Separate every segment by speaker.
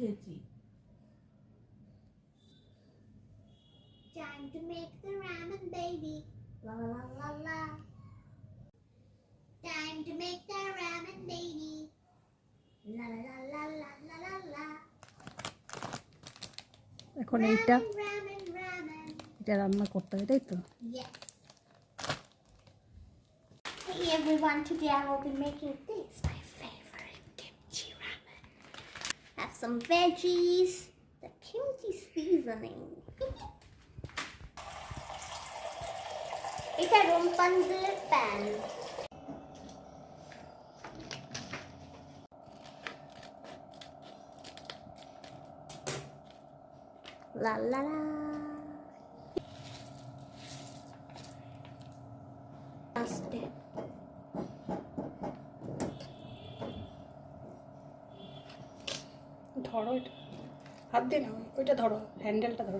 Speaker 1: খেয়েছি।
Speaker 2: Time to make the ramen, baby. La la la la la. Time to make the ramen, baby. La la la la la la la la.
Speaker 3: এখন এইটা
Speaker 2: Ramen, ramen.
Speaker 3: এটা রান্না করতে হবে, তাই তো?
Speaker 2: Yes. Hey everyone, today I will be making this, my favorite kimchi ramen. Have some veggies, the kimchi seasoning. It's a Rapunzel pan. La la la. Aste.
Speaker 3: ধরো এটা, হাত দিয়ে না, ওইটা ধরো, হ্যান্ডেলটা ধরো।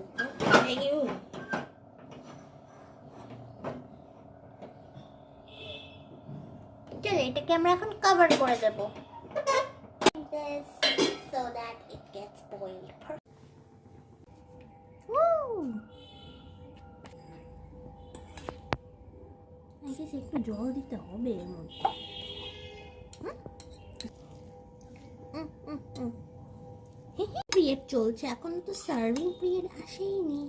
Speaker 2: চলো এটাকে আমরা এখন কভার করে দেব this so that it gets boiled perfect. I guess একটু জল দিতে হবে এর মধ্যে। পিরিয়ড চলছে, এখন তো সার্ভিং পিরিয়ড আসেইনি।